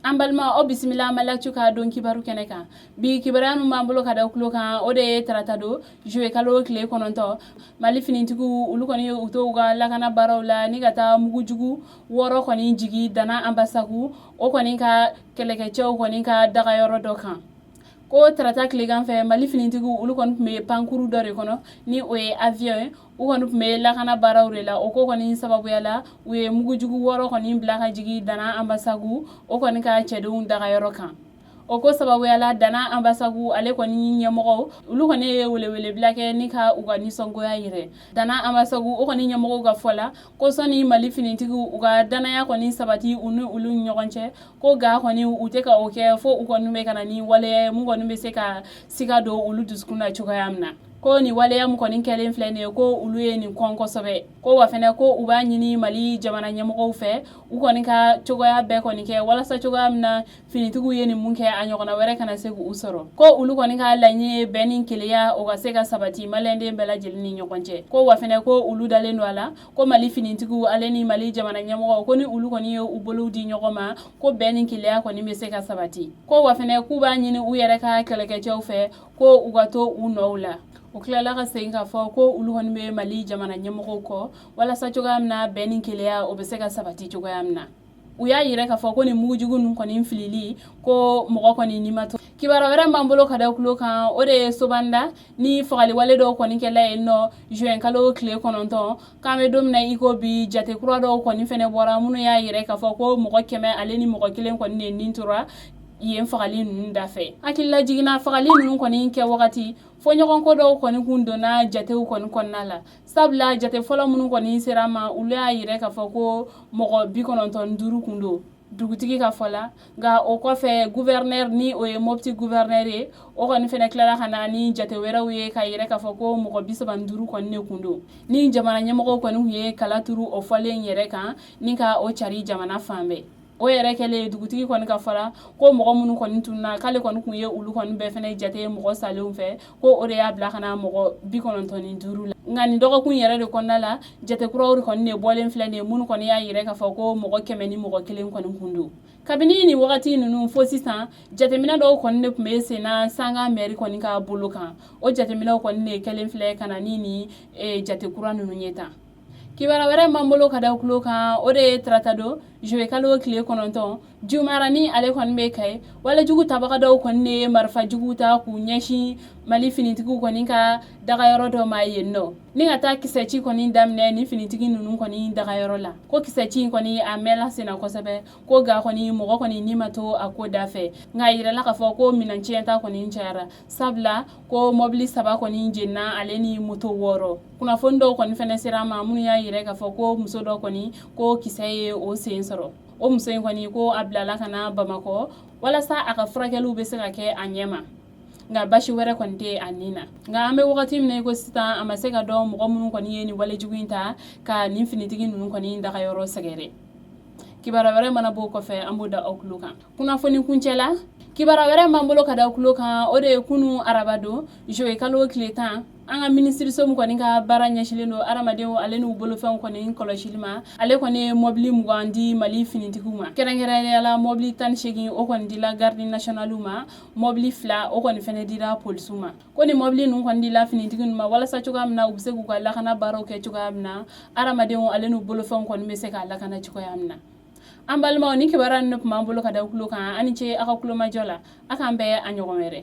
An balima o bisimila an balak ka don kibaru kɛnɛ kan bi kibaruyanu b'an bolo ka da kulo kan o de ye tarata do juwe kalo tile 9 mali finitigiw olu kɔni u to ka lakana baaraw la ni ka taa mugujugu 6 kɔni jigi dana ambasagu o kɔni ka kɛlɛkɛcɛw kɔni ka dagayɔrɔ dɔ kan ko tarata tilegan fɛ mali finitigiw olu kɔni tun bɛ pankuru dɔ de kɔnɔ ni o ye avion ye u kɔni tun bɛ lakana baaraw de la o ko kɔni sababuya la u ye mugujugu 6 kɔni bila ka jigi dana ambasagu o kɔni ka cɛdenw dagayɔrɔ kan o ko sababuya la dana ambasagu ale kɔni ɲɛmɔgɔw olu kɔni ye welewelebila kɛ ni ka u ka nisɔngoya yɛrɛ dana ambasagu o kɔni ɲɛmɔgɔw ka fɔ la ko sɔni mali finitigiw u ka danaya kɔni sabati u ni olu ɲɔgɔn cɛ ko ga kɔni u tɛ ka o kɛ fo u kɔni bɛ ka na ni waleya mun kɔni bɛ se ka siga don olu dusukun na cogoya min na ko ni waleya mun kɔni kɛlen filɛ nin ye ko olu ye nin kɔn kosɛbɛ ko wa fɛnɛ ko u b'a ɲini mali jamana ɲɛmɔgɔw fɛ u kɔni ka cogoya bɛɛ kɔni kɛ walasa cogoya min na finitigiw ye nin mun kɛ a ɲɔgɔnna wɛrɛ kana se k'u sɔrɔ ko olu kɔni ka laɲini ye bɛn ni keleya o ka se ka sabati maliyɛnden bɛɛ lajɛlen ni ɲɔgɔn cɛ ko wa fɛnɛ ko olu dalen don a la ko mali finitigiw ale ni mali jamana ɲɛmɔgɔw ko ni olu kɔni ye u bolow di ɲɔgɔn ma ko bɛn ni keleya kɔni bɛ se ka sabati ko wa fɛnɛ k'u b'a ɲini u yɛrɛ ka kɛlɛkɛcɛw fɛ ko u ka to u nɔw la o tilala ka segin k'a fɔ ko olu kɔni bɛ mali jamana ɲɛmɔgɔw kɔ walasa cogoya min na bɛn ni keleya o bɛ se ka sabati cogoya min na u y'a yɛrɛ k'a fɔ ko nin mugujugu ninnu kɔni filili ko mɔgɔ kɔni ni ma to kibaruya wɛrɛ b'an bolo ka da kulo kan o de ye sobanda ni fagaliwale dɔw kɔni kɛla yen nɔ juin kalo tile 9 k'an bɛ don min na i ko bi jate kura dɔw kɔni fɛnɛ bɔra minnu y'a yɛrɛ k'a fɔ ko mɔgɔ 100 ale ni mɔgɔ 1 kɔni de nin tora yen fagali ninnu dafɛ hakilila jiginna fagali ninnu kɔni kɛ wagati fo ɲɔgɔn ko dɔw kɔni kun donna jatew kɔni kɔnɔna la sabula jate fɔlɔ minnu kɔni sera ma olu y'a yɛrɛ k'a fɔ ko mɔgɔ 95 kun don dugutigi ka fɔla nka o kɔfɛ gouverneur ni o ye mopti gouverneur ye o kɔni fɛnɛ tilala ka na ni jate wɛrɛw ye ka yɛrɛ k'a fɔ ko mɔgɔ 35 kɔni de kun don ni jamana ɲɛmɔgɔw kɔni kun ye kala turu o fɔlen yɛrɛ kan ni ka o cari jamana fan bɛɛ o yɛrɛ kɛlen dugutigi kɔni ka fɔla ko mɔgɔ minnu kɔni tunna k'ale kɔni kun ye olu kɔni bɛɛ fɛnɛ jate mɔgɔ salenw fɛ ko o de y'a bila ka na mɔgɔ 95 la nka nin dɔgɔkun yɛrɛ de kɔnɔna la jate kuraw kɔni de bɔlen filɛ nin ye minnu kɔni y'a yɛrɛ k'a fɔ ko mɔgɔ 100 ni mɔgɔ 1 kɔni kun don kabini nin wagati ninnu fo sisan jateminɛ dɔw kɔni de tun bɛ senna sanga mɛri kɔni ka bolo kan o jateminɛw kɔni de kɛlen filɛ ka na ni jate kura ninnu ye tan kibaruya wɛrɛ b'an bolo ka da kulo kan o de ye tarata do juwe kalo tile 9 jumara ni ale kɔni bɛ kɛ walejugu tabaga dɔw kɔni de ye marifa jugu ta k'u ɲɛsin mali finitigiw kɔni ka dagayɔrɔ dɔ ma yen nɔ ni ka taa kisɛci kɔni daminɛ ni finitigi ninnu kɔni dagayɔrɔ la ko kisɛci kɔni a mɛnla senna kosɛbɛ ko ga kɔni mɔgɔ kɔni ni ma to a ko da fɛ nka yirala k'a fɔ ko minɛn tiɲɛta kɔni cayara sabula ko mɔbili 3 kɔni jenna ale ni moto 6 kunnafoni dɔw kɔni fɛnɛ sera ma minnu y'a yɛrɛ k'a fɔ ko muso dɔ kɔni ko kisɛ ye o sen sɔrɔ o muso in kɔni ko a bilala ka na bamakɔ walasa a ka furakɛliw bɛ se ka kɛ a ɲɛ ma nka basi wɛrɛ kɔni tɛ a nin na nka an bɛ wagati min na i ko sisan a ma se ka dɔn mɔgɔ minnu kɔni ye nin walejugu in ta ka nin finitigi ninnu kɔni dagayɔrɔ sɛgɛrɛ kibaruya wɛrɛ mana b'o kɔfɛ an b'o da aw tulo kan kunnafoni kuncɛ la kibaruya wɛrɛ b'an bolo ka da tulo kan o de ye kunu araba don juwe kalo tile 10 an ka minisiriso min kɔni ka baara ɲɛsilen don adamadenw ale n'u bolofɛnw kɔni kɔlɔsili ma ale kɔni ye mɔbili 20 di mali finitigiw ma kɛrɛnkɛrɛnnenya la mɔbili 18 o kɔni dila garde nationale ma mɔbili 2 o kɔni fɛnɛ dira polisiw ma ko ni mɔbili ninnu kɔni dila finitigi ninnu ma walasa cogoya min na u bɛ se k'u ka lakana baaraw kɛ cogoya min na adamadenw ale n'u bolofɛnw kɔni bɛ se k'a lakana cogoya min na an balimaw ni kibaruya ninnu tun b'an bolo ka da kulo kan ani ce aw ka kulomajɔ la a k'an bɛɛ a ɲɔgɔn wɛrɛ